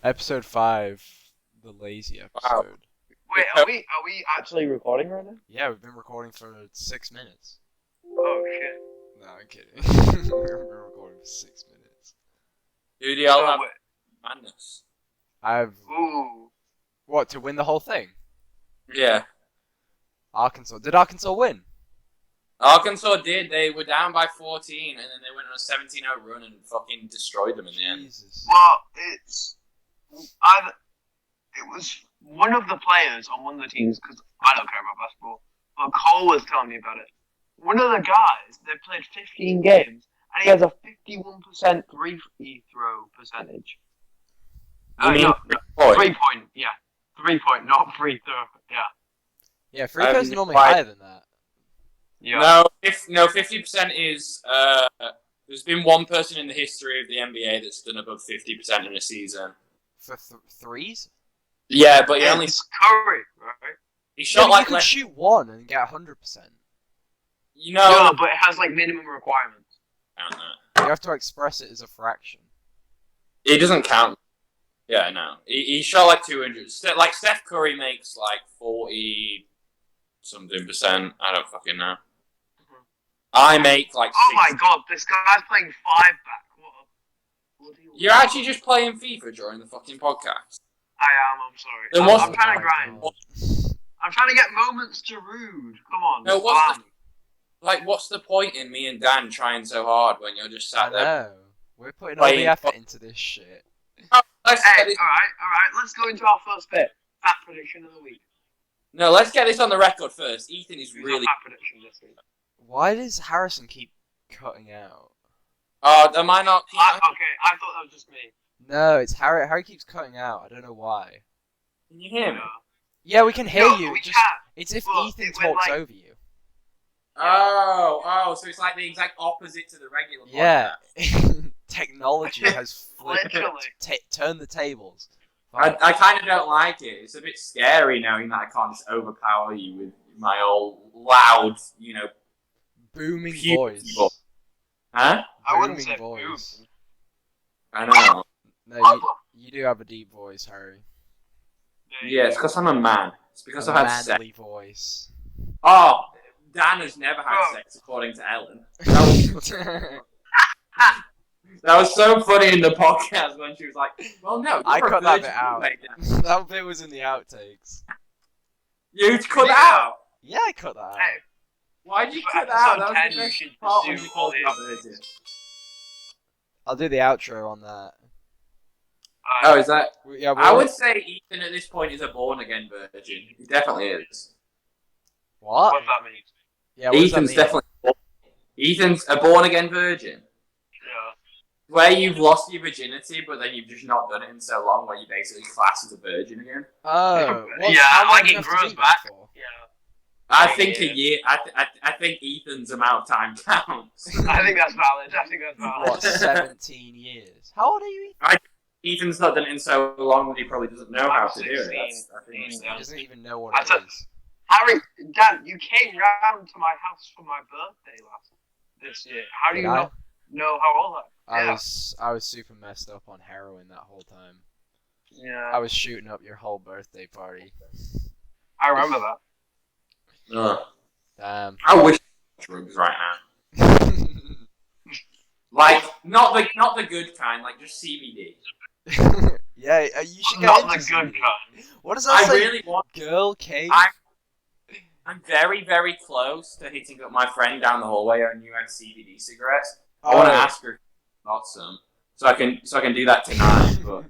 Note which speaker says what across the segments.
Speaker 1: Episode 5, the lazy
Speaker 2: Wow.
Speaker 1: episode.
Speaker 3: Wait, are we actually recording right now?
Speaker 1: Yeah, we've been recording for 6 minutes.
Speaker 3: Oh shit.
Speaker 1: No, I'm kidding. We've been recording for 6 minutes.
Speaker 2: Who do y'all
Speaker 3: So,
Speaker 2: have?
Speaker 3: wait.
Speaker 2: Madness.
Speaker 1: I've...
Speaker 3: Ooh.
Speaker 1: What, to win the whole thing?
Speaker 2: Yeah.
Speaker 1: Arkansas. Did Arkansas win?
Speaker 2: Arkansas did. They were down by 14, and then they went on a 17-0 run and fucking destroyed them in the end.
Speaker 1: Jesus.
Speaker 3: Well, it was one of the players on one of the teams, because I don't care about basketball, but Cole was telling me about it. One of the guys, they played 15 games, and he has a 51% free throw percentage.
Speaker 2: You mean
Speaker 3: no,
Speaker 2: point?
Speaker 3: 3 point, yeah. 3 point, not free throw, yeah.
Speaker 1: Yeah, free throws are normally
Speaker 2: quite-
Speaker 1: higher than that.
Speaker 3: Yeah.
Speaker 2: No, 50% is. There's been one person in the history of the NBA that's done above 50% in a season.
Speaker 1: For threes?
Speaker 2: Yeah, but he only
Speaker 3: It's Curry, right?
Speaker 2: he
Speaker 1: Yeah,
Speaker 2: shot
Speaker 1: but
Speaker 2: like
Speaker 1: you could
Speaker 2: less.
Speaker 1: shoot one and get 100%.
Speaker 2: You know,
Speaker 3: No, but it has like minimum requirements.
Speaker 2: I don't know.
Speaker 1: You have to express it as a fraction.
Speaker 2: It doesn't count. Yeah, no. He shot like 200. Like Steph Curry makes like 40 something percent. I don't fucking know. I make like.
Speaker 3: Oh
Speaker 2: 60.
Speaker 3: my god, this guy's playing 5-back. What a bloody...
Speaker 2: You're actually just playing FIFA during the fucking podcast.
Speaker 3: I am, I'm sorry.
Speaker 2: Then
Speaker 3: I'm,
Speaker 2: what's
Speaker 3: I'm
Speaker 2: the-
Speaker 3: trying to
Speaker 1: Oh my
Speaker 3: grind.
Speaker 1: God.
Speaker 3: I'm trying to get moments to rude. Come on.
Speaker 2: No,
Speaker 3: allow
Speaker 2: what's
Speaker 3: me.
Speaker 2: what's the point in me and Dan trying so hard when you're just
Speaker 1: I
Speaker 2: sat there?
Speaker 1: know. We're putting all the
Speaker 2: Playing-
Speaker 1: effort into this shit.
Speaker 2: Let's
Speaker 3: Hey,
Speaker 2: get it,
Speaker 3: alright, let's go into our first bit. Fat prediction of the week.
Speaker 2: no, let's get this on the record first. Ethan is
Speaker 3: Who's
Speaker 2: really.
Speaker 3: our fat prediction this week?
Speaker 1: Why does Harrison keep cutting out?
Speaker 2: Oh, am I not?
Speaker 3: Okay, I thought that was just me.
Speaker 1: No, it's Harry. Harry keeps cutting out. I don't know why.
Speaker 2: Can you hear me?
Speaker 1: Yeah, we can hear
Speaker 3: No,
Speaker 1: you.
Speaker 3: we
Speaker 1: Just,
Speaker 3: can't.
Speaker 1: it's if
Speaker 3: Well,
Speaker 1: Ethan
Speaker 3: it went
Speaker 1: talks
Speaker 3: like-
Speaker 1: over you.
Speaker 2: Oh, so it's like the exact opposite to the regular.
Speaker 1: Yeah.
Speaker 2: podcast.
Speaker 1: Technology has flipped,
Speaker 3: Literally.
Speaker 1: turned the tables.
Speaker 2: I kind of don't like it. It's a bit scary knowing that I can't just overpower you with my old loud,
Speaker 1: Booming
Speaker 2: Huge
Speaker 1: voice.
Speaker 2: people. Huh?
Speaker 3: I wouldn't
Speaker 1: Booming
Speaker 3: say
Speaker 1: voice.
Speaker 3: boom.
Speaker 2: I know.
Speaker 1: No, you do have a deep voice, Harry.
Speaker 2: Yeah, it's because I'm a man. It's because
Speaker 1: A
Speaker 2: I've had sex.
Speaker 1: manly voice.
Speaker 2: Oh, Dan has never had
Speaker 3: Oh.
Speaker 2: sex, according to Ellen. That was so funny in the podcast when she was like, "Well, no,
Speaker 1: I
Speaker 2: you're a
Speaker 1: cut that
Speaker 2: virgin
Speaker 1: bit out.
Speaker 2: anyway, Dan."
Speaker 1: That bit was in the outtakes.
Speaker 2: You cut
Speaker 3: Yeah.
Speaker 2: out.
Speaker 1: Yeah, I cut that out.
Speaker 3: Hey,
Speaker 2: Why'd you
Speaker 3: For
Speaker 2: cut that out?
Speaker 3: episode
Speaker 2: That
Speaker 3: 10,
Speaker 2: was the
Speaker 3: you
Speaker 2: best
Speaker 3: should
Speaker 2: part when
Speaker 3: assume
Speaker 2: you called
Speaker 3: all
Speaker 2: me
Speaker 3: the-
Speaker 2: a virgin.
Speaker 1: I'll do the outro on that.
Speaker 2: Oh, is that?
Speaker 1: Yeah,
Speaker 2: I
Speaker 1: we'll-
Speaker 2: would say Ethan at this point is a born-again virgin. He definitely is.
Speaker 1: What?
Speaker 3: what does that mean?
Speaker 1: Yeah, what does that
Speaker 2: Ethan's
Speaker 1: mean?
Speaker 2: definitely. Ethan's a born-again virgin.
Speaker 3: Yeah.
Speaker 2: Where you've lost your virginity, but then you've just not done it in so long, where you basically class as a virgin again.
Speaker 1: Oh, well,
Speaker 3: Yeah,
Speaker 1: how long
Speaker 3: like
Speaker 1: do you
Speaker 3: it
Speaker 1: have to
Speaker 3: grows
Speaker 1: do that
Speaker 3: back.
Speaker 1: for?
Speaker 3: Yeah.
Speaker 2: I
Speaker 3: Yeah,
Speaker 2: think
Speaker 3: yeah.
Speaker 2: a year. I think Ethan's amount of time counts.
Speaker 3: I think that's valid.
Speaker 1: What, 17 years? How old are you, Ethan?
Speaker 2: Ethan's not done it in so long that he probably doesn't know how to do it.
Speaker 3: 16.
Speaker 2: I think
Speaker 1: He
Speaker 3: Yeah.
Speaker 1: doesn't even know what
Speaker 3: I
Speaker 1: it
Speaker 3: took-
Speaker 1: is.
Speaker 3: Harry, Dan, you came round to my house for my birthday this year. How do
Speaker 1: Did
Speaker 3: you
Speaker 1: I?
Speaker 3: not know how old I am?
Speaker 1: I was super messed up on heroin that whole time.
Speaker 3: Yeah.
Speaker 1: I was shooting up your whole birthday party.
Speaker 3: I remember that.
Speaker 1: Damn.
Speaker 2: I wish I had drugs right now. Like not the good kind, like just CBD.
Speaker 1: Yeah, you should get
Speaker 3: Not
Speaker 1: into
Speaker 3: the good
Speaker 1: CBD.
Speaker 3: kind.
Speaker 1: What does that
Speaker 2: I
Speaker 1: say?
Speaker 2: really want.
Speaker 1: Girl cave?
Speaker 2: I'm very, very close to hitting up my friend down the hallway who knew had CBD cigarettes. I want to ask her if she's got some, so I can do that tonight. But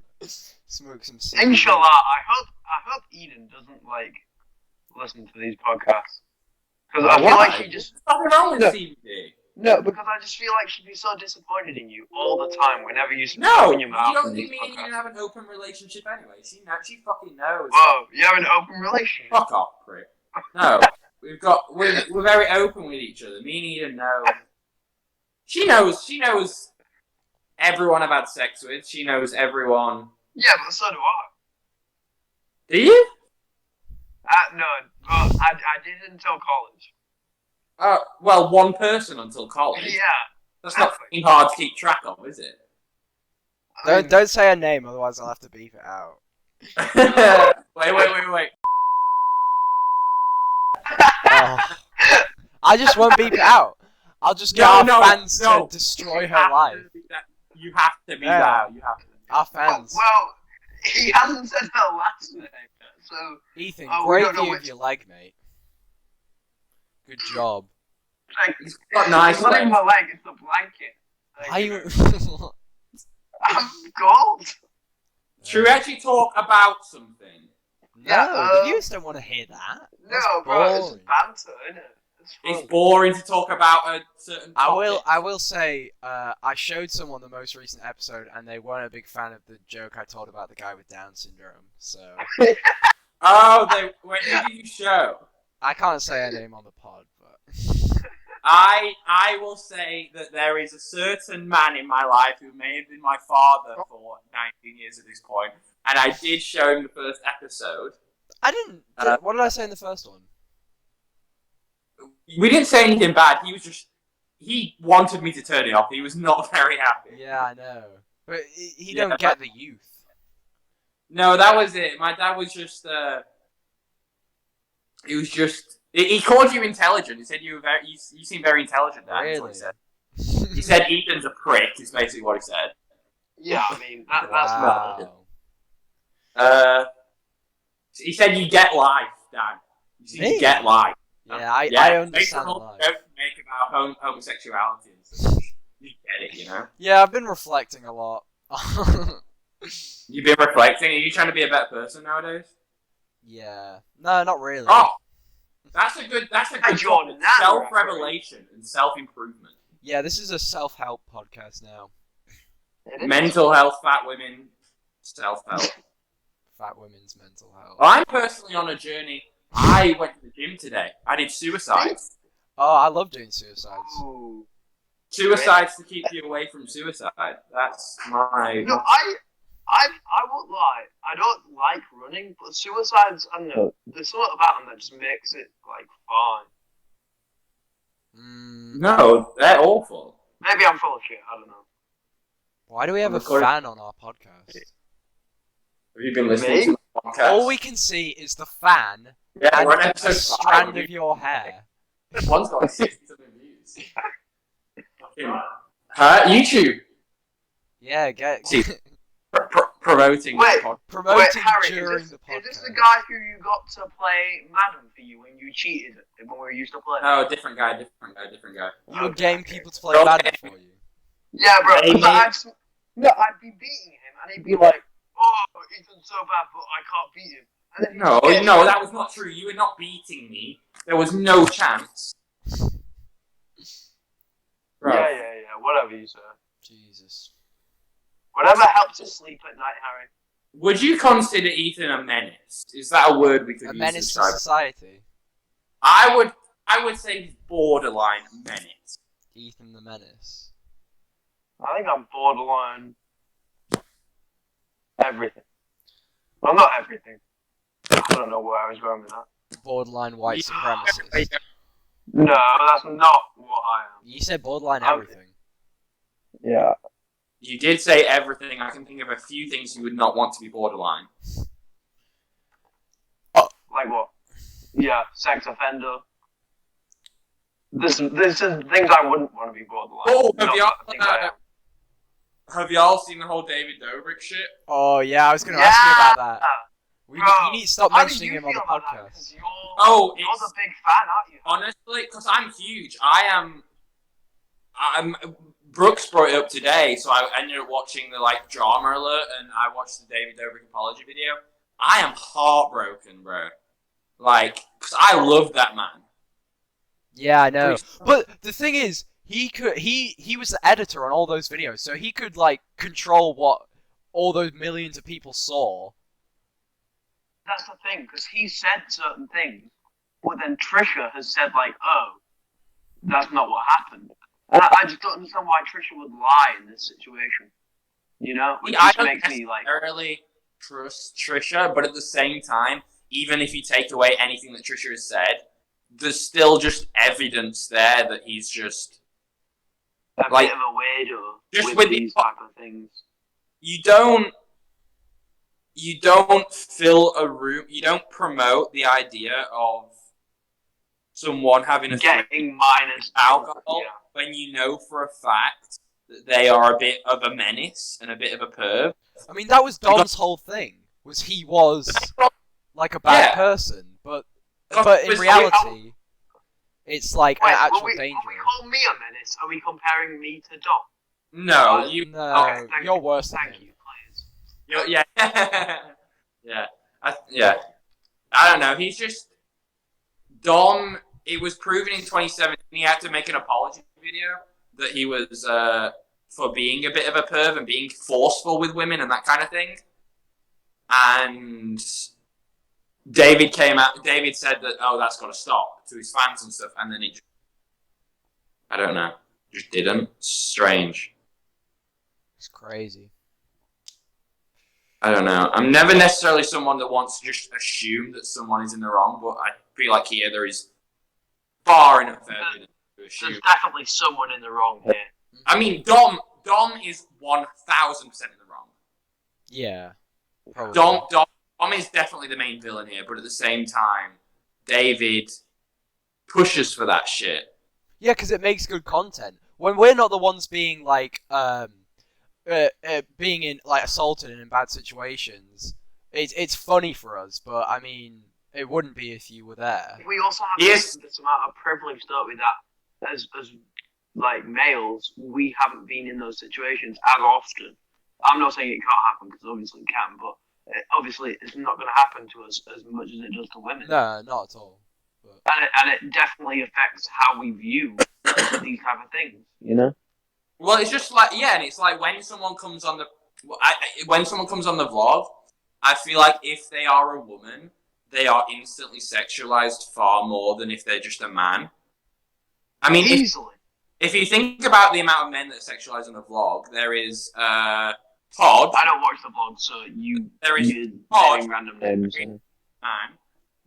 Speaker 1: Smoke some CBD.
Speaker 3: Inshallah, I hope Eden doesn't listen to these podcasts because I feel like she just
Speaker 2: There's nothing wrong with
Speaker 3: No.
Speaker 2: CBD.
Speaker 3: no because I just feel like she'd be so disappointed in you all the time whenever you
Speaker 2: No,
Speaker 3: open
Speaker 2: you
Speaker 3: your mouth
Speaker 2: don't
Speaker 3: in
Speaker 2: think
Speaker 3: these
Speaker 2: me and you
Speaker 3: podcasts.
Speaker 2: have an open relationship anyway. She fucking knows.
Speaker 3: Whoa, you have an open relationship.
Speaker 2: Fuck off, prick. No, we're very open with each other. Me and Eden know. She knows everyone I've had sex with. She knows everyone.
Speaker 3: Yeah, but so do I.
Speaker 2: Do you?
Speaker 3: No, well, I did until college.
Speaker 2: Well, one person until college.
Speaker 3: Yeah.
Speaker 2: That's not fucking hard to keep track of, is it?
Speaker 1: Don't say her name, otherwise I'll have to beep it out.
Speaker 2: Wait.
Speaker 1: Oh. I just won't beep it out. I'll just get our fans to destroy her life.
Speaker 2: You have to be that. You have to.
Speaker 1: Our fans.
Speaker 3: Well, he hasn't said her last name yet, so...
Speaker 1: Ethan, great view of your leg, mate. Good job.
Speaker 3: Like,
Speaker 2: He's got nice
Speaker 3: it's not even
Speaker 2: legs.
Speaker 3: my leg, it's the blanket. Like,
Speaker 1: Are you...
Speaker 3: I'm cold.
Speaker 2: Should we actually talk about something?
Speaker 1: No, the viewers don't want to hear that.
Speaker 3: No,
Speaker 1: That's
Speaker 3: bro, it's
Speaker 1: boring.
Speaker 3: banter, isn't it?
Speaker 2: It's boring to talk about a certain topic.
Speaker 1: I will say, I showed someone the most recent episode, and they weren't a big fan of the joke I told about the guy with Down syndrome. So
Speaker 2: Oh, who did you show?
Speaker 1: I can't say her name on the pod, but
Speaker 2: I will say that there is a certain man in my life who may have been my father for 19 years at this point, and I did show him the first episode.
Speaker 1: I didn't. What did I say in the first one?
Speaker 2: We didn't say anything bad. He wanted me to turn it off. He was not very happy.
Speaker 1: Yeah, I know, but he don't get the youth.
Speaker 2: No, that was it. My dad was just. He was just. He called you intelligent. He said you were very. You seem very intelligent. Dad. That's what he said. He said Ethan's a prick. Is basically what he said.
Speaker 3: Yeah, I mean that's
Speaker 1: Wow.
Speaker 3: not.
Speaker 2: He said you get life, Dad. You get life.
Speaker 1: Yeah, I understand
Speaker 2: whole
Speaker 1: life.
Speaker 2: joke you make about homosexuality and stuff. You get it, you know.
Speaker 1: Yeah, I've been reflecting a lot.
Speaker 2: You've been reflecting. Are you trying to be a better person nowadays?
Speaker 1: Yeah. No, not really.
Speaker 2: Oh, that's a good
Speaker 3: Jordan,
Speaker 2: topic. Self-revelation and self-improvement.
Speaker 1: Yeah, this is a self-help podcast now.
Speaker 2: Mental health, fat women, self-help.
Speaker 1: Fat women's mental health.
Speaker 2: I'm personally on a journey. I went to the gym today. I did suicides.
Speaker 1: Oh, I love doing suicides.
Speaker 3: Ooh.
Speaker 2: Suicides to keep you away from suicide. That's my...
Speaker 3: No, I won't lie. I don't like running, but suicides, I don't know. There's something about them that just makes it, like, fine.
Speaker 2: No, they're awful.
Speaker 3: Maybe I'm full of shit, I don't know.
Speaker 1: Why do we have a
Speaker 2: recording.
Speaker 1: fan on our podcast?
Speaker 2: Have you been listening to my podcast?
Speaker 1: All we can see is the fan
Speaker 2: Yeah,
Speaker 1: and
Speaker 2: we're on
Speaker 1: a
Speaker 2: episode 5.
Speaker 1: strand of your hair.
Speaker 2: One's got like 67 views. YouTube.
Speaker 1: Yeah, get
Speaker 2: See, promoting
Speaker 3: Wait.
Speaker 2: the podcast.
Speaker 1: promoting
Speaker 3: Wait, Harry,
Speaker 1: during
Speaker 3: is
Speaker 1: the
Speaker 3: this the
Speaker 1: podcast.
Speaker 3: guy who you got to play Madden for you when you cheated when we used to play?
Speaker 2: No, different guy.
Speaker 1: You would game people to play
Speaker 2: Don't
Speaker 1: Madden
Speaker 2: game
Speaker 1: for you.
Speaker 3: Yeah, bro.
Speaker 2: Maybe.
Speaker 3: I'd be beating him, and he'd be like, "Oh, Ethan's so bad, but I can't beat him." And then he'd
Speaker 2: No,
Speaker 3: get
Speaker 2: no,
Speaker 3: me.
Speaker 2: that was not true. You were not beating me. There was no chance. Bro.
Speaker 3: Yeah. Whatever you say.
Speaker 1: Jesus.
Speaker 3: Whatever helps you sleep at night, Harry.
Speaker 2: Would you consider Ethan a menace? Is that a word we could
Speaker 1: A
Speaker 2: use
Speaker 1: menace
Speaker 2: to
Speaker 1: to
Speaker 2: describe?
Speaker 1: society.
Speaker 2: I would say he's borderline menace.
Speaker 1: Ethan the Menace.
Speaker 3: I think I'm borderline everything. Well, not everything. I don't know where I was going with that.
Speaker 1: Borderline white supremacist.
Speaker 3: No, that's not what I am.
Speaker 1: You said borderline
Speaker 3: I'm-
Speaker 1: everything.
Speaker 3: Yeah.
Speaker 2: You did say everything. I can think of a few things you would not want to be borderline.
Speaker 3: Like what? Yeah, sex offender. This is things I wouldn't want to be borderline.
Speaker 2: Oh,
Speaker 3: Not things I am.
Speaker 2: have y'all seen the whole David Dobrick shit?
Speaker 1: Oh yeah, I was going to ask you about that.
Speaker 3: Bro,
Speaker 1: You need to stop
Speaker 3: How do
Speaker 1: mentioning
Speaker 3: you
Speaker 1: him on the
Speaker 3: feel about that?
Speaker 1: podcast.
Speaker 3: 'Cause You're
Speaker 2: Oh,
Speaker 3: the
Speaker 2: it's
Speaker 3: big fan, aren't you?
Speaker 2: honestly because I'm huge. I'm Brooks brought it up today, so I ended up watching the drama alert, and I watched the David Dobrik apology video. I am heartbroken, bro. Because I love that man.
Speaker 1: Yeah, I know. But the thing is, he was the editor on all those videos, so he could control what all those millions of people saw.
Speaker 3: That's the thing, because he said certain things, but then Trisha has said oh, that's not what happened. And I just don't understand why Trisha would lie in this situation. You know, which
Speaker 2: I
Speaker 3: just
Speaker 2: don't
Speaker 3: makes me
Speaker 2: necessarily trust Trisha, but at the same time, even if you take away anything that Trisha has said, there's still just evidence there that he's just
Speaker 3: a bit of a weirdo
Speaker 2: just
Speaker 3: with
Speaker 2: with
Speaker 3: these type of things.
Speaker 2: you don't fill a room. You don't promote the idea of someone having a
Speaker 3: getting minus
Speaker 2: alcohol when you know for a fact that they are a bit of a menace and a bit of a perv.
Speaker 1: I mean, that was Dom's whole thing. Was he was like a bad person, but in reality, it's like an actual danger.
Speaker 3: When we call me a menace, are we comparing me to Dom?
Speaker 2: No,
Speaker 1: no, you're worse than him.
Speaker 3: Thank you, players.
Speaker 2: Yeah. Yeah. I don't know. He's just Dom. It was proven in 2017 he had to make an apology video that he was for being a bit of a perv and being forceful with women and that kind of thing. And David came out. David said that that's got to stop to his fans and stuff. And then he, I don't know, just didn't. Strange.
Speaker 1: It's crazy.
Speaker 2: I don't know. I'm never necessarily someone that wants to just assume that someone is in the wrong, but I feel like here there is far enough evidence to assume.
Speaker 3: There's definitely someone in the wrong here.
Speaker 2: I mean, Dom is 1,000% in the wrong.
Speaker 1: Yeah. Probably.
Speaker 2: Dom is definitely the main villain here, but at the same time, David pushes for that shit.
Speaker 1: Yeah, because it makes good content. When we're not the ones being like being in like assaulted and in bad situations, it's funny for us. But I mean, it wouldn't be if you were there.
Speaker 3: We also have this amount of privilege, don't we? That as like males, we haven't been in those situations as often. I'm not saying it can't happen because obviously it can, but obviously it's not going to happen to us as much as it does to women.
Speaker 1: No, not at all. But...
Speaker 3: And it definitely affects how we view these type of things. You know.
Speaker 2: Well, it's just like and it's like when someone comes on the vlog, I feel like if they are a woman, they are instantly sexualized far more than if they're just a man. I mean,
Speaker 3: easily.
Speaker 2: If you think about the amount of men that are sexualized on a vlog, there is Todd.
Speaker 3: I don't watch the vlog, so
Speaker 2: there is Todd,
Speaker 3: random names.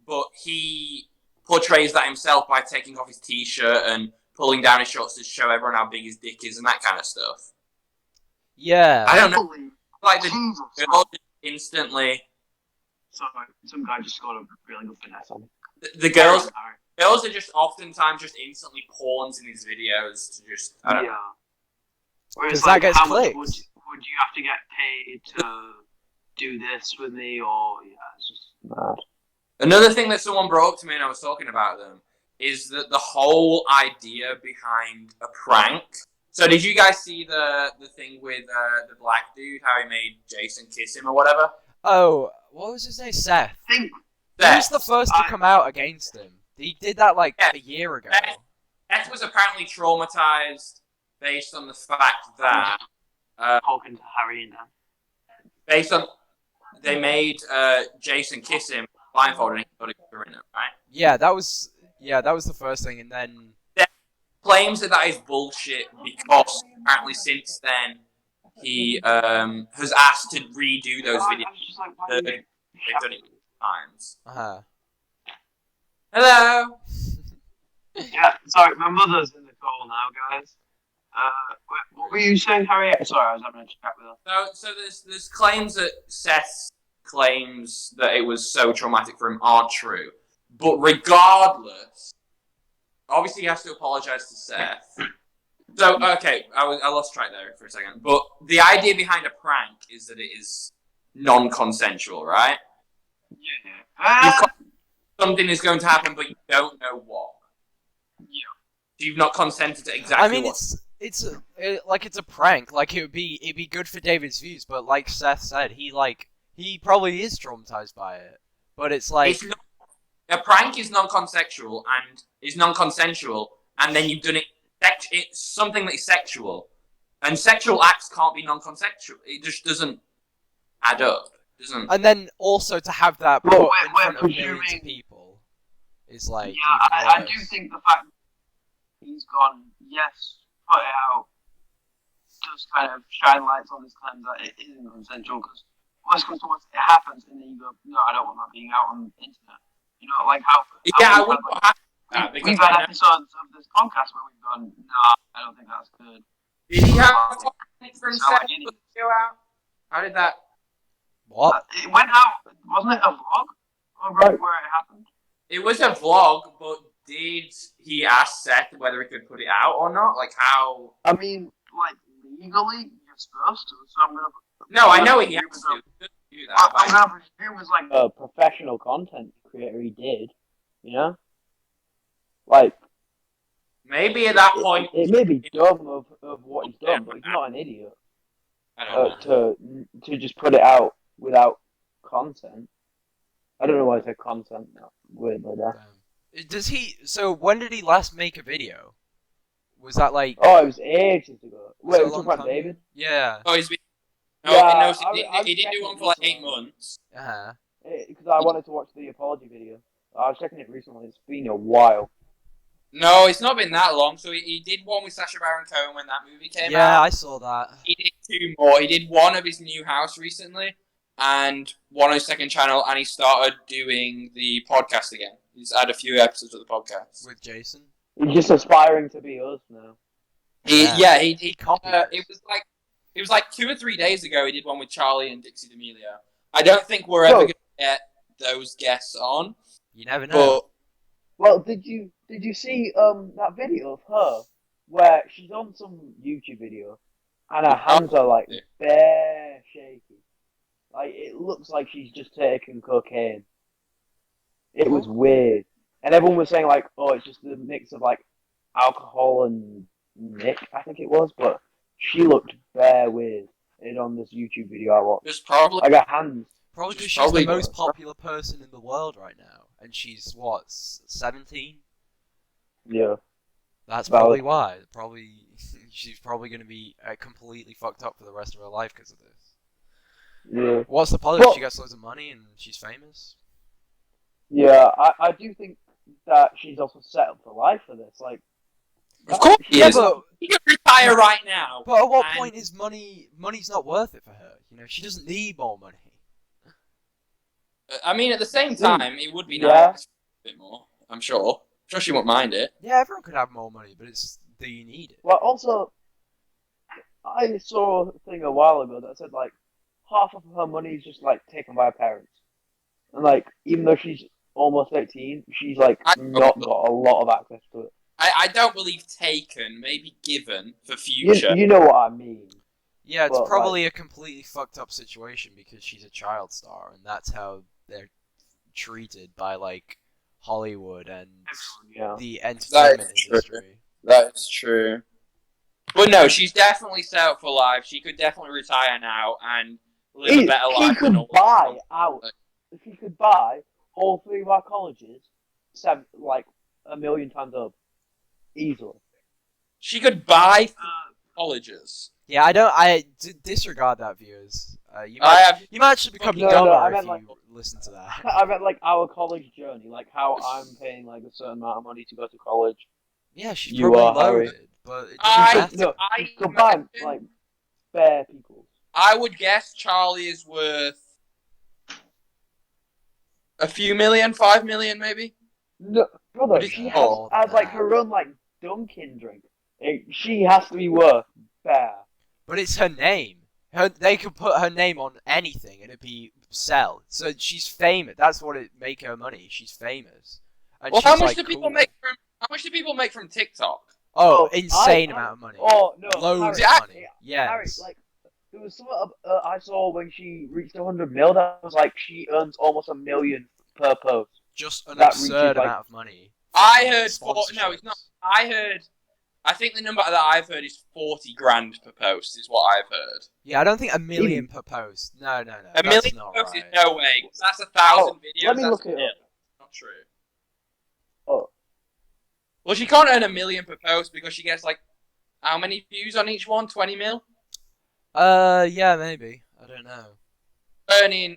Speaker 2: But he portrays that himself by taking off his t-shirt and pulling down his shorts to show everyone how big his dick is and that kind of stuff.
Speaker 1: Yeah.
Speaker 2: I don't know. Like the girl instantly.
Speaker 3: Sorry, some guy just got a really good finesse on me.
Speaker 2: The girls are just oftentimes just instantly pawns in his videos to just I don't know.
Speaker 3: Whereas
Speaker 1: that gets
Speaker 3: how
Speaker 1: clicks.
Speaker 3: much would you have to get paid to do this with me, or it's just mad.
Speaker 2: Another thing that someone brought up to me when I was talking about them is that the whole idea behind a prank. So did you guys see the thing with the black dude, how he made Jason kiss him or whatever?
Speaker 1: Oh, what was his name? Seth.
Speaker 3: Seth.
Speaker 1: He was the first to come out against him. He did that like a year ago.
Speaker 2: Seth was apparently traumatized based on the fact that
Speaker 3: talking to Harry and Dan.
Speaker 2: Based on they made Jason kiss him blindfolded and he thought he was in it, right?
Speaker 1: Yeah, that was the first thing, and then
Speaker 2: claims that is bullshit because apparently since then he has asked to redo those videos. They've done it times. Hello.
Speaker 3: Yeah, sorry, my mother's in the call now, guys. What were you saying, Harry? Sorry, I was having a chat with her.
Speaker 2: So there's claims that Seth's claims that it was so traumatic for him aren't true. But regardless, obviously he has to apologize to Seth. So, okay, I lost track there for a second. But the idea behind a prank is that it is non-consensual, right?
Speaker 3: Yeah.
Speaker 2: Something is going to happen, but you don't know what.
Speaker 3: Yeah.
Speaker 2: You've not consented to exactly
Speaker 1: I mean, it's a prank. Like, it'd be good for David's views, but like Seth said, he probably is traumatized by it. But it's like...
Speaker 2: A prank is non-consensual, and then you've done it. It's something that is sexual, and sexual acts can't be non-consensual. It just doesn't add up.
Speaker 1: And then also to have that put in front of millions of people is like.
Speaker 3: Yeah, I do think the fact he's gone, yes, put it out, just kind of shine lights on his claim that it isn't consensual. Because worst comes to worst, it happens, and then you go, no, I don't want that being out on the internet. You know, like how...
Speaker 2: Yeah, I wouldn't have that.
Speaker 3: We've had episodes of this podcast where we've gone, nah, I don't think that's good.
Speaker 2: Did he have for himself to go out? How did that?
Speaker 1: What?
Speaker 3: It went out. Wasn't it a vlog? Right where it happened.
Speaker 2: It was a vlog, but did he ask Seth whether he could put it out or not? Like how?
Speaker 3: I mean, like legally, you're supposed to. So I'm gonna.
Speaker 2: No, I know he has to. He couldn't do that.
Speaker 3: I'm gonna presume as like a professional content creator, he did. You know, like
Speaker 2: maybe at that point.
Speaker 3: it may be dumb of what he's done, but he's not an idiot.
Speaker 2: I don't know.
Speaker 3: To just put it out without content. I don't know why I said content. Weird like that.
Speaker 1: Does he? So when did he last make a video? Was that like?
Speaker 3: Oh, it was ages ago. Wait,
Speaker 1: a
Speaker 3: was
Speaker 1: long
Speaker 3: it about
Speaker 1: time
Speaker 3: David?
Speaker 1: ago? Yeah.
Speaker 2: Oh, he's been. No,
Speaker 3: Yeah,
Speaker 2: he didn't do one for like 8 months.
Speaker 1: Uh-huh.
Speaker 3: Because I wanted to watch the apology video. I was checking it recently. It's been a while.
Speaker 2: No, it's not been that long. So he did one with Sacha Baron Cohen when that movie came out.
Speaker 1: Yeah, I saw that.
Speaker 2: He did 2 more. He did one of his new house recently, and one on his second channel, and he started doing the podcast again. He's had a few episodes of the podcast
Speaker 1: With Jason.
Speaker 3: He's just aspiring to be us now.
Speaker 2: He
Speaker 1: copied
Speaker 2: it was like 2 or 3 days ago. He did one with Charlie and Dixie D'Amelio. I don't think we're ever going to get those guests on.
Speaker 1: You never know.
Speaker 3: Well, did you see that video of her where she's on some YouTube video and her hands are like bare shaky, like it looks like she's just taken cocaine. It was weird, and everyone was saying like, oh, it's just a mix of like alcohol and Nick, I think it was, but she looked bare weird on this YouTube video I watched.
Speaker 2: There's probably
Speaker 3: like her hands.
Speaker 1: Probably because she's the most popular person in the world right now, and she's what, 17?
Speaker 3: Yeah.
Speaker 1: That's probably why. Probably she's probably going to be completely fucked up for the rest of her life because of this.
Speaker 3: Yeah.
Speaker 1: What's the positive? She gets loads of money and she's famous.
Speaker 3: Yeah, I do think that she's also set up for life for this. Like,
Speaker 2: of course he is.
Speaker 1: But
Speaker 2: he can retire right now.
Speaker 1: But at what point is money's not worth it for her? You know, she doesn't need more money.
Speaker 2: I mean, at the same time, it would be nice a bit more. I'm sure she won't mind it.
Speaker 1: Yeah, everyone could have more money, but it's do you need it?
Speaker 3: Well, also, I saw a thing a while ago that said like half of her money is just like taken by her parents, and like even though she's almost 18, she's like not got a lot of access to it.
Speaker 2: I don't believe taken, maybe given for future.
Speaker 3: You know what I mean.
Speaker 1: Yeah, it's probably a completely fucked up situation because she's a child star, and that's how they're treated by like Hollywood and the entertainment industry.
Speaker 2: That's true. But no, she's definitely set up for life. She could definitely retire now and live a better life.
Speaker 3: She could buy out. She could buy all 3 of our colleges, like 1 million times over, easily.
Speaker 2: She could buy colleges.
Speaker 1: Yeah, I disregard that, viewers. You might actually become dumber if you listen to that.
Speaker 3: I meant like our college journey, like how I'm paying like a certain amount of money to go to college.
Speaker 1: Yeah, she's probably loaded, but it doesn't matter.
Speaker 3: I combine like bare people.
Speaker 2: I would guess Charlie is worth a few million, 5 million maybe.
Speaker 3: No, brother, she has like her own like Dunkin' drink. She has to be worth bare.
Speaker 1: But it's her name. They could put her name on anything and it'd be sell. So she's famous. That's what it make her money. She's famous. And
Speaker 2: well, how much do people make from? How much do people make from TikTok?
Speaker 1: Oh, insane amount of money.
Speaker 3: Oh no,
Speaker 1: loads of money. Yes.
Speaker 3: Harry, like there was something I saw when she reached 100 mil. That was like she earns almost $1 million per post.
Speaker 1: Just an absurd amount of money.
Speaker 2: I heard no, it's not. I think the number that I've heard is 40 grand per post is what I've heard.
Speaker 1: Yeah, I don't think $1 million per post. No.
Speaker 2: $1 million per post is no way. That's 1,000 videos.
Speaker 3: Let me look it up.
Speaker 2: Not true.
Speaker 3: Oh.
Speaker 2: Well, she can't earn $1 million per post because she gets like how many views on each one? 20 mil.
Speaker 1: Yeah, maybe. I don't know.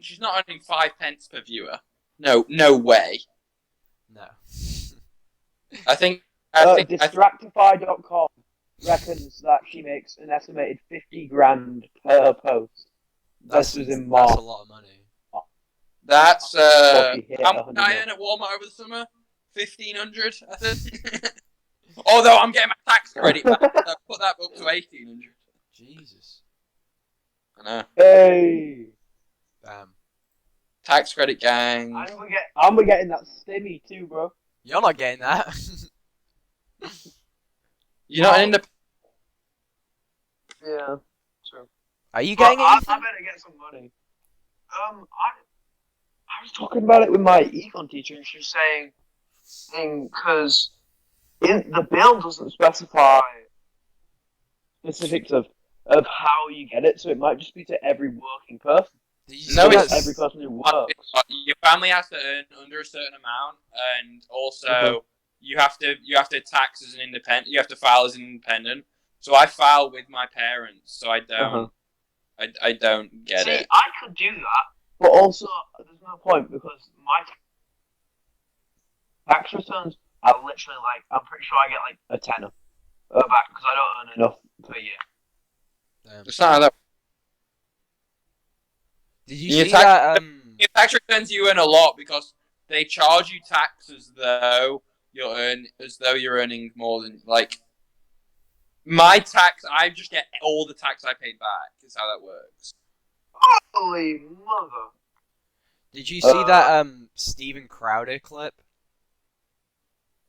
Speaker 2: She's not earning 5 pence per viewer. No way.
Speaker 1: No.
Speaker 2: I think
Speaker 3: Distractify.com reckons that she makes an estimated 50 grand per post. This was in March.
Speaker 1: That's a lot of money.
Speaker 2: That's how much I earn at Walmart over the summer? 1,500, I think. Although I'm getting my tax credit back, I put that up to 1,800.
Speaker 1: Jesus.
Speaker 2: I know.
Speaker 3: Hey!
Speaker 1: Damn.
Speaker 2: Tax credit gang.
Speaker 3: I'm getting that stimmy too, bro.
Speaker 1: You're not getting that.
Speaker 2: You're not an independent.
Speaker 3: Yeah, true.
Speaker 1: Are you getting
Speaker 3: I
Speaker 1: anything?
Speaker 3: better get some money. I was talking about it with my econ teacher, and she was saying, because the bill doesn't specify specifics of how you get it, so it might just be to every working person.
Speaker 2: No,
Speaker 3: it's every person who works.
Speaker 2: Your family has to earn under a certain amount, and also you have to tax as an independent. You have to file as an independent. So I file with my parents, so I don't. I don't get it.
Speaker 3: I could do that, but also there's no point because my tax returns are literally like I'm pretty sure I get like a tenner back because I don't earn enough per year.
Speaker 1: Damn.
Speaker 2: It's not that.
Speaker 1: Did you see that?
Speaker 2: Your tax returns you earn a lot because they charge you tax as though you're earning more than like. My tax, I just get all the tax I paid back. Is how that works.
Speaker 3: Holy mother!
Speaker 1: Did you see that Steven Crowder clip?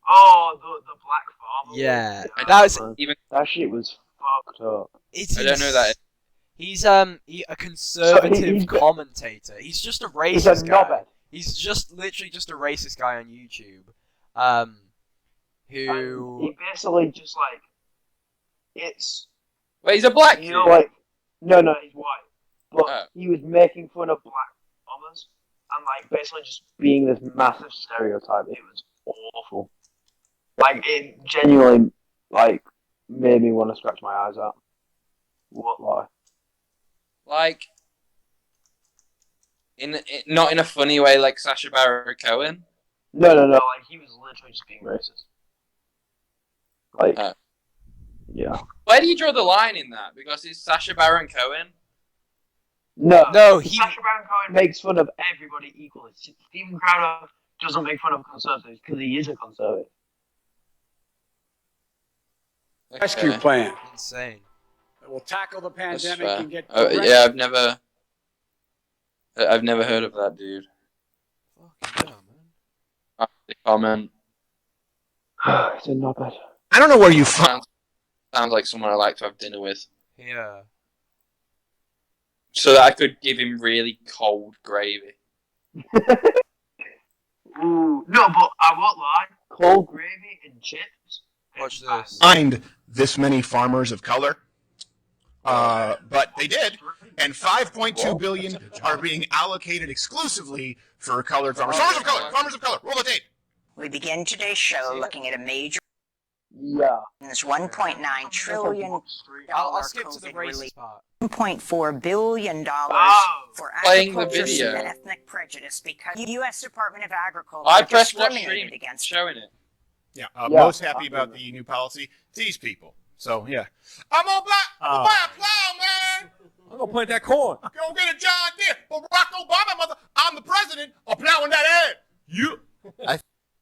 Speaker 3: Oh, the black farmer.
Speaker 1: Yeah,
Speaker 3: that shit was fucked up.
Speaker 2: I don't know that.
Speaker 1: He's a conservative commentator. He's just a racist guy. He's literally just a racist guy on YouTube. Who
Speaker 3: he basically just like it's.
Speaker 2: Wait, he's a black dude.
Speaker 3: Like no, he's white. But he was making fun of black farmers and like basically just being this massive stereotype. It was awful. Like it genuinely like made me want to scratch my eyes out. What lie?
Speaker 2: Like not in a funny way, like Sacha Baron Cohen.
Speaker 3: No. Like he was literally just being racist. Like, yeah.
Speaker 2: Where do you draw the line in that? Because it's Sacha Baron Cohen.
Speaker 3: No.
Speaker 1: Sacha
Speaker 3: Baron Cohen makes fun of everybody equally. Steven Crowder doesn't make fun of conservatives because he is a conservative.
Speaker 2: Okay.
Speaker 4: Rescue plan.
Speaker 1: Insane.
Speaker 4: We'll tackle the pandemic and get.
Speaker 2: Yeah, I've never heard of that dude.
Speaker 1: Fucking hell,
Speaker 2: man. Comment.
Speaker 3: It's not bad.
Speaker 4: I don't know where you found.
Speaker 2: Sounds like someone I like to have dinner with.
Speaker 1: Yeah.
Speaker 2: So that I could give him really cold gravy.
Speaker 3: Ooh, no, but I won't lie. Cold gravy and chips.
Speaker 1: Watch this.
Speaker 5: Find this many farmers of color, but they did, and 5.2 billion are being allocated exclusively for colored farmers. Farmers of color. Roll the tape.
Speaker 6: We begin today's show looking at a major.
Speaker 3: Yeah.
Speaker 6: This $1.9 trillion.
Speaker 1: I'll skip to the racist part.
Speaker 6: $1.4 billion for
Speaker 2: video
Speaker 6: and ethnic prejudice because the U.S. Department of Agriculture
Speaker 2: I pressed watch
Speaker 6: discriminated
Speaker 2: stream
Speaker 6: against
Speaker 2: showing it.
Speaker 5: Yeah, most happy about the new policy. These people. So yeah, I'm gonna buy a plow, man.
Speaker 4: I'm gonna plant that corn.
Speaker 5: Go get a John Deere. Barack Obama, mother. I'm the president. I'm plowing that ad. You.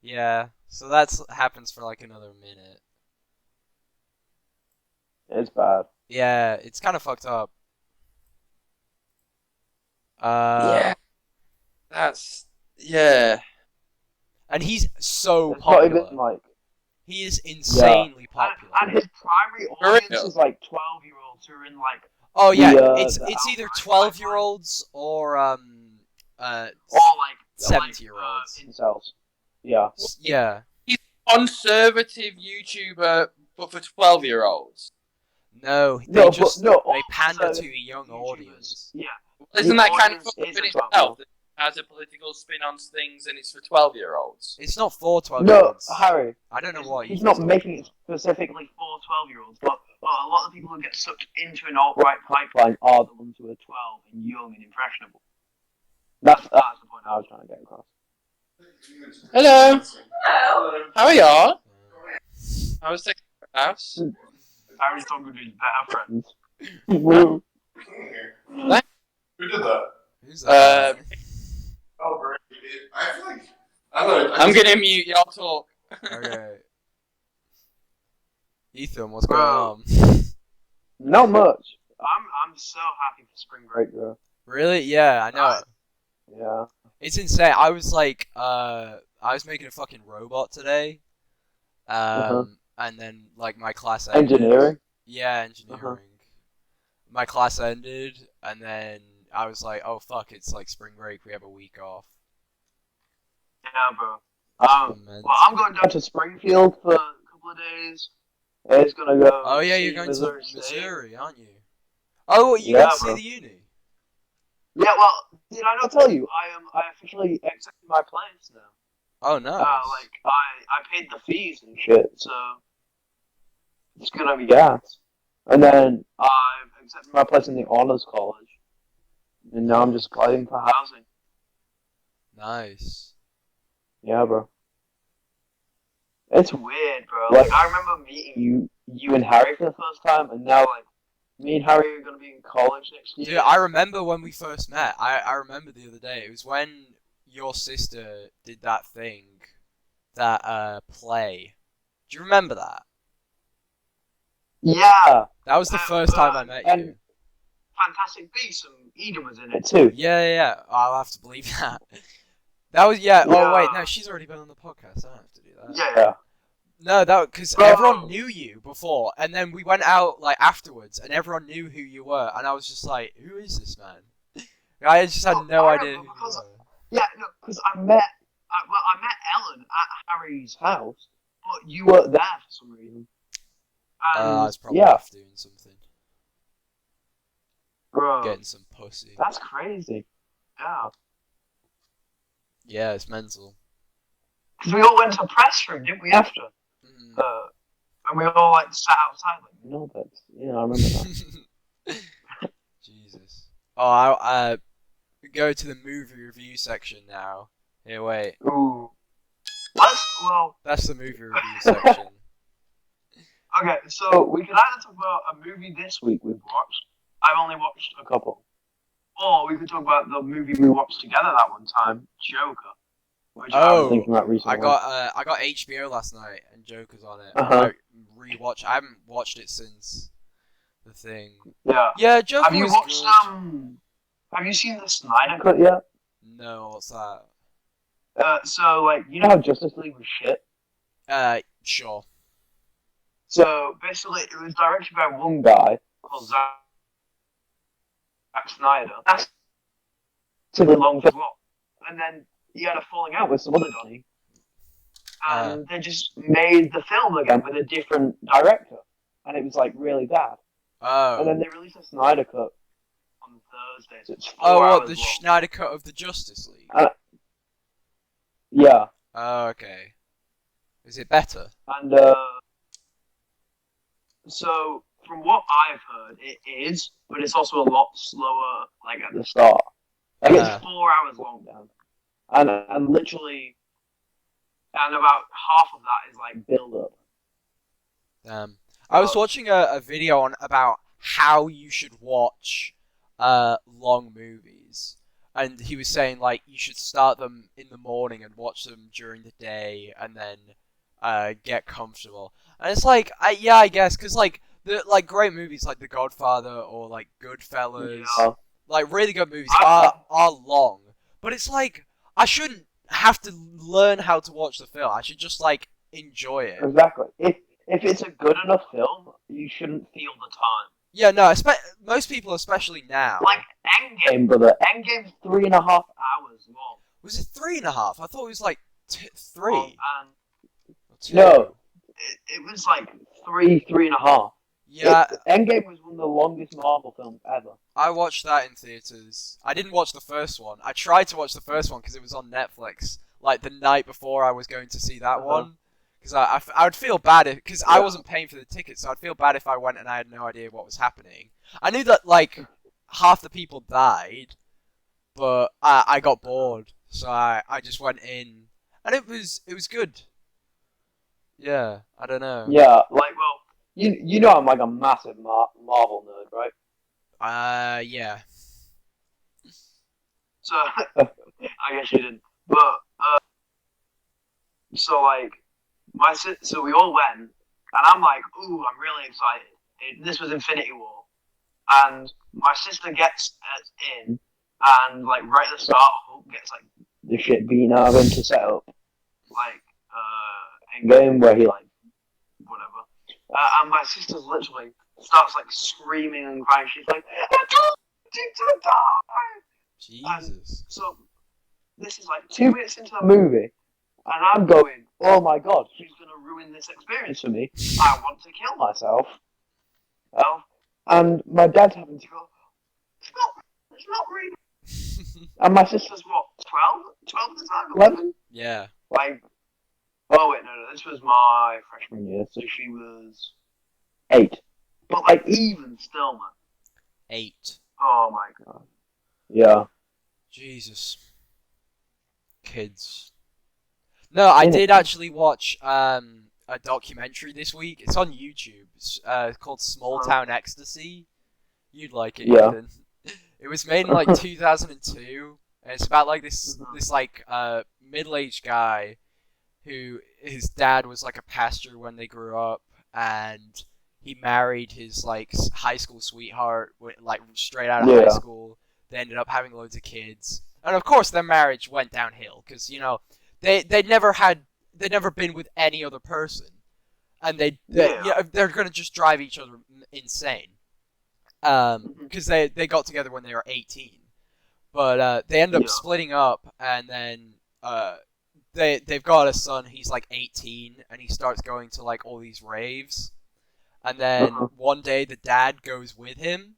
Speaker 1: Yeah. So that's happens for like another minute.
Speaker 3: It's bad.
Speaker 1: Yeah, it's kind of fucked up.
Speaker 2: Yeah. Yeah.
Speaker 1: And he's so
Speaker 3: It's
Speaker 1: popular.
Speaker 3: not even like.
Speaker 1: He is insanely popular.
Speaker 3: And his primary audience is like 12-year-olds who are in like.
Speaker 1: Oh yeah, it's either 12-year-olds or
Speaker 3: like
Speaker 1: 70-year-olds.
Speaker 3: Incels. Yeah.
Speaker 1: Yeah.
Speaker 2: He's a conservative YouTuber, but for 12-year-olds.
Speaker 1: No, they pander to a young audience.
Speaker 3: Yeah.
Speaker 2: Isn't that kind of in itself? It has a political spin on things, and it's for 12-year-olds.
Speaker 1: It's not for 12-year-olds.
Speaker 3: No, Harry.
Speaker 1: I don't know what
Speaker 3: he's not making it specifically for 12-year-olds, but a lot of people who get sucked into an alt-right pipeline are the ones who are 12 and young and impressionable. That's the point I was trying to get across.
Speaker 2: Hello. Hello. How are y'all? I was taking the house.
Speaker 3: Harry's talking with his better friends. Woo.
Speaker 5: Who did that?
Speaker 1: Who's that?
Speaker 5: Oh, great. I feel like
Speaker 2: I'm gonna mute. Y'all talk.
Speaker 1: Okay. Ethan, what's going on?
Speaker 3: Not much. I'm so happy for spring break, though.
Speaker 1: Really? Yeah, I know.
Speaker 3: Yeah.
Speaker 1: It's insane. I was like, I was making a fucking robot today. And then like my class ended.
Speaker 3: Engineering.
Speaker 1: Yeah, engineering. My class ended, and then I was like, oh fuck, it's like spring break. We have a week off.
Speaker 3: Yeah, bro. Well, I'm going down to Springfield for a couple of days. It's gonna go.
Speaker 1: Oh yeah, you're going to Missouri, aren't you? Oh, you
Speaker 3: Yeah,
Speaker 1: going to see
Speaker 3: bro.
Speaker 1: the uni?
Speaker 3: Yeah, well, did I not tell you? I officially accepted my plans now.
Speaker 1: Oh nice.
Speaker 3: Like I paid the fees and shit, so it's gonna be gas. And then I've accepted my place in the honors college, and now I'm just applying for housing.
Speaker 1: Nice.
Speaker 3: Yeah, bro. It's weird, bro. Like I remember meeting you and Harry for the first time, and now like me and Harry are gonna be in college next year.
Speaker 1: Dude, I remember when we first met. I remember the other day. It was when your sister did that thing, that play. Do you remember that?
Speaker 3: Yeah.
Speaker 1: That was the first time I met you.
Speaker 3: Fantastic Beasts and Eden was in it too.
Speaker 1: Yeah. I'll have to believe that. That was Oh wait, no, she's already been on the podcast. I don't have to do that.
Speaker 3: Yeah.
Speaker 1: No, because everyone knew you before, and then we went out like afterwards, and everyone knew who you were, and I was just like, "Who is this man?" I just had no idea who you were.
Speaker 3: Yeah, no, because I met Ellen at Harry's house, but you weren't there for some reason.
Speaker 1: I was probably off doing something.
Speaker 3: Bro,
Speaker 1: getting some pussy.
Speaker 3: That's crazy. Yeah.
Speaker 1: Yeah, it's mental.
Speaker 3: Because we all went to a press room, didn't we, after? And we all like sat outside like, yeah, I remember that.
Speaker 1: Jesus. Oh, I go to the movie review section now. Here, wait.
Speaker 3: Ooh.
Speaker 1: That's the movie review section.
Speaker 3: Okay, so we could either talk about a movie this week we've watched. I've only watched a couple. Or we could talk about the movie we watched together that one time, Joker. Which I was thinking about recently.
Speaker 1: I got HBO last night and Joker's on it. I haven't watched it since the thing.
Speaker 3: Yeah.
Speaker 1: Yeah, Joker.
Speaker 3: Have you watched have you seen the Snyder Cut yet?
Speaker 1: No, what's that?
Speaker 3: So like you know how Justice League was shit?
Speaker 1: Sure.
Speaker 3: So basically it was directed by one guy called Zack Snyder. That's to the long as well. And then he had a falling out with some other Donnie. And they just made the film again with a different director. And it was like really bad.
Speaker 1: Oh.
Speaker 3: And then they released a Snyder Cut on Thursday. So it's 4 hours long.
Speaker 1: Snyder Cut of the Justice League?
Speaker 3: Yeah.
Speaker 1: Oh, okay. Is it better?
Speaker 3: And so from what I've heard, it is, but it's also a lot slower like at the start. Like it's 4 hours long now. And literally, and about half of that is like build up.
Speaker 1: I was watching a video about how you should watch long movies, and he was saying like you should start them in the morning and watch them during the day, and then get comfortable. And it's like, I guess, because like the great movies like The Godfather or like Goodfellas, like really good movies are long, but it's like I shouldn't have to learn how to watch the film. I should just like enjoy it.
Speaker 3: Exactly. If it's a good enough film, you shouldn't feel the time.
Speaker 1: Yeah, no. Most people, especially now.
Speaker 3: Like Endgame, brother. Endgame's 3.5 hours long.
Speaker 1: Was it 3.5? I thought it was like 3.
Speaker 3: No, it was like 3.5.
Speaker 1: Yeah.
Speaker 3: Endgame was one of the longest Marvel films ever.
Speaker 1: I watched that in theaters. I didn't watch the first one. I tried to watch the first one because it was on Netflix, like the night before I was going to see that one. Because I would feel bad because I wasn't paying for the tickets, so I'd feel bad if I went and I had no idea what was happening. I knew that like half the people died, but I got bored, so I just went in, and it was good. Yeah, I don't know.
Speaker 3: Yeah, like you know I'm like a massive Marvel nerd, right?
Speaker 1: Yeah.
Speaker 3: So I guess you didn't, but so like. So we all went, and I'm like, ooh, I'm really excited. This was Infinity War. and my sister gets in, and like right at the start, Hulk gets like the shit beaten out of him to set up like Endgame, where he like whatever, and my sister's literally starts like screaming and crying. She's like, "I told you to die!"
Speaker 1: Jesus.
Speaker 3: And so this is like 2 minutes into the movie, and I'm going, "Oh my god, she's gonna ruin this experience for me. I want to kill myself." And my dad's having to go, it's not really. And my sister's what, 12? 12 at the time? 11?
Speaker 1: Yeah.
Speaker 3: Like, oh wait, no, this was my freshman year, so she was 8. But like, even still, man.
Speaker 1: 8.
Speaker 3: Oh my god. Yeah.
Speaker 1: Jesus. Kids. No, I did actually watch a documentary this week. It's on YouTube. It's called Small Town Ecstasy. You'd like it,
Speaker 3: Yeah.
Speaker 1: Ethan. It was made in like 2002, and it's about like this like middle-aged guy who his dad was like a pastor when they grew up, and he married his like high school sweetheart like straight out of high school. They ended up having loads of kids, and of course their marriage went downhill because they'd never been with any other person, and they're gonna just drive each other insane. Because they got together when they were 18, but they end up splitting up, and then they've got a son. He's like 18, and he starts going to like all these raves, and then one day the dad goes with him.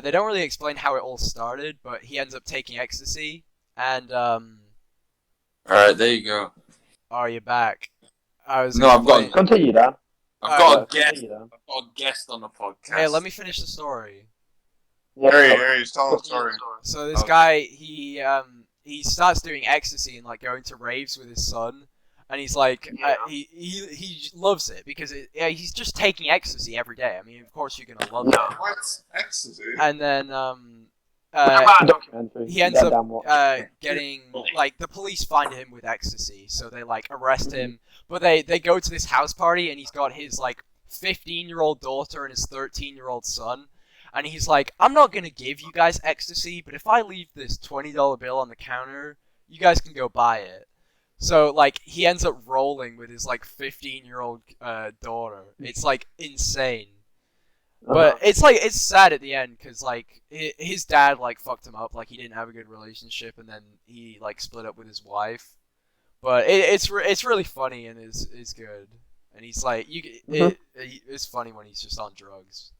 Speaker 1: They don't really explain how it all started, but he ends up taking ecstasy, and
Speaker 2: Alright, there you go.
Speaker 1: Are you back?
Speaker 3: Continue, Dan.
Speaker 2: I've got a guest on the podcast.
Speaker 1: Hey, let me finish the story.
Speaker 5: He's telling the story.
Speaker 1: So this guy, he starts doing ecstasy and like going to raves with his son, and he's like, he loves it because he's just taking ecstasy every day. I mean, of course you're gonna love it.
Speaker 5: What's ecstasy?
Speaker 1: And then he ends up getting like the police find him with ecstasy, so they like arrest him. But they go to this house party, and he's got his like 15-year-old daughter and his 13-year-old son, and he's like, I'm not gonna give you guys ecstasy, but if I leave this $20 bill on the counter, you guys can go buy it. So like he ends up rolling with his like 15-year-old daughter. It's like insane. But it's sad at the end because like his dad like fucked him up, like he didn't have a good relationship, and then he like split up with his wife. But it's really funny and is good, and he's like it's funny when he's just on drugs.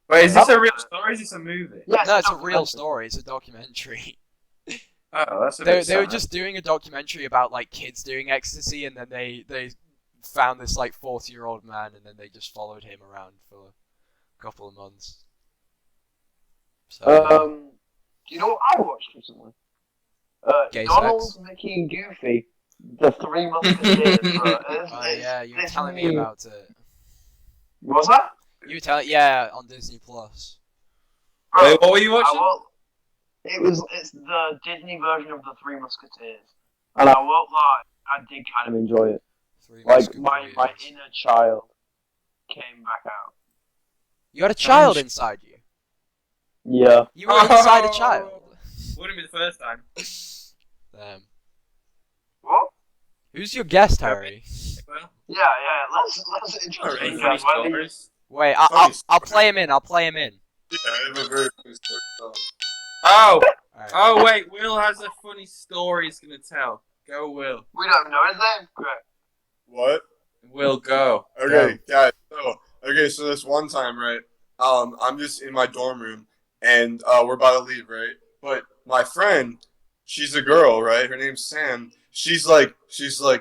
Speaker 2: Wait, is this a real story or is this a movie?
Speaker 1: No, it's a real story. It's a documentary.
Speaker 2: Oh, that's a bit
Speaker 1: They were just doing a documentary about like kids doing ecstasy, and then they found this like 40-year-old man, and then they just followed him around for a couple of months. So,
Speaker 3: you know what I watched recently?
Speaker 1: Gay
Speaker 3: Donald,
Speaker 1: sex?
Speaker 3: Mickey, and Goofy, the Three Musketeers.
Speaker 1: Oh yeah, you were telling me about it.
Speaker 3: What was that?
Speaker 1: You were telling, yeah, on Disney Plus.
Speaker 2: Wait, what were you watching?
Speaker 3: It's the Disney version of the Three Musketeers, and I won't lie, I did kind of enjoy it. Like my inner child came back out.
Speaker 1: You had a child inside you.
Speaker 3: Yeah.
Speaker 1: You were inside a child.
Speaker 2: Wouldn't be the first time.
Speaker 1: Damn.
Speaker 3: What?
Speaker 1: Who's your guest, Harry?
Speaker 2: Well,
Speaker 3: Yeah. Let's introduce
Speaker 2: funny
Speaker 3: him.
Speaker 2: stories.
Speaker 1: Wait, I'll play him in. I'll play him in.
Speaker 5: Yeah, I have a very funny story.
Speaker 2: Oh!
Speaker 1: Right.
Speaker 2: Oh, wait, Will has a funny story he's gonna tell. Go, Will.
Speaker 3: We don't know his name. Great.
Speaker 5: What?
Speaker 2: Will, go.
Speaker 5: Okay, guys. So this one time, right? I'm just in my dorm room, and we're about to leave, right? But my friend, she's a girl, right? Her name's Sam. She's like,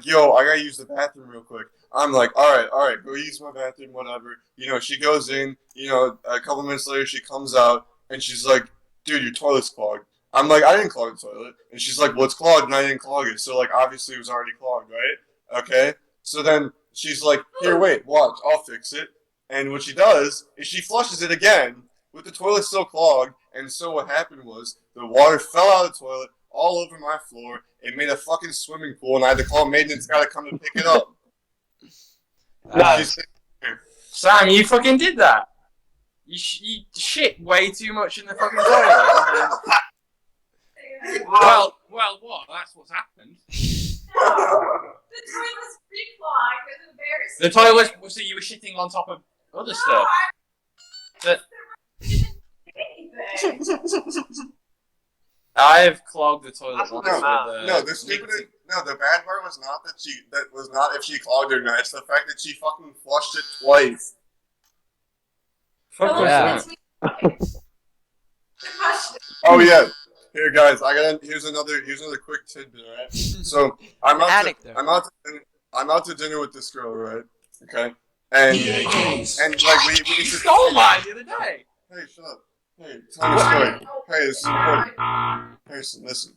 Speaker 5: yo, I gotta use the bathroom real quick. I'm like, all right, go use my bathroom, whatever. She goes in. A couple minutes later, she comes out, and she's like, dude, your toilet's clogged. I'm like, I didn't clog the toilet. And she's like, well, it's clogged, and I didn't clog it. So, like, obviously it was already clogged, right? Okay? So then she's like, here, wait, watch, I'll fix it. And what she does is she flushes it again with the toilet still clogged. And so what happened was the water fell out of the toilet all over my floor. It made a fucking swimming pool, and I had to call maintenance guy to come to pick it up.
Speaker 2: Sam, you fucking did that. You shit way too much in the fucking toilet. Well, what? That's what's happened.
Speaker 7: The toilet's reclogged and embarrassing.
Speaker 2: The toilet, so you were shitting on top of other stuff. I've clogged the toilet once with
Speaker 8: the bad part was not if she clogged or not. It's the fact that she fucking flushed it twice.
Speaker 2: Fuck
Speaker 1: yeah.
Speaker 8: Oh yeah. Here guys, here's another quick tidbit, right? So I'm out to dinner with this girl, right? Okay. And we
Speaker 2: stole mine the other day.
Speaker 8: Hey, shut up. Hey, tell me a story. Hey, this is important. Hey, listen.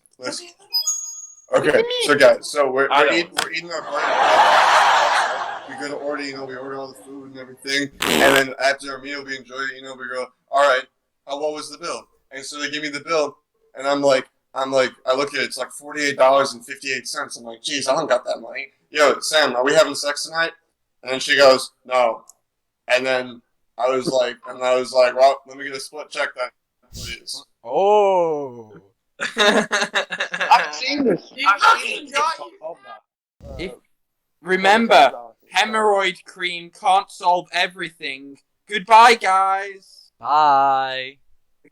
Speaker 8: Okay, so guys, we're eating our bite. We go to order, we order all the food and everything, and then after our meal, we enjoy it, we go, all right, what was the bill? And so they give me the bill, and I'm like, I look at it, it's like $48.58. I'm like, geez, I don't got that money. Yo, Sam, are we having sex tonight? And then she goes, no. And then I was like, well, let me get a split check then, please.
Speaker 1: Oh.
Speaker 3: I've seen this.
Speaker 2: Remember, hemorrhoid cream can't solve everything. Goodbye, guys.
Speaker 1: Bye.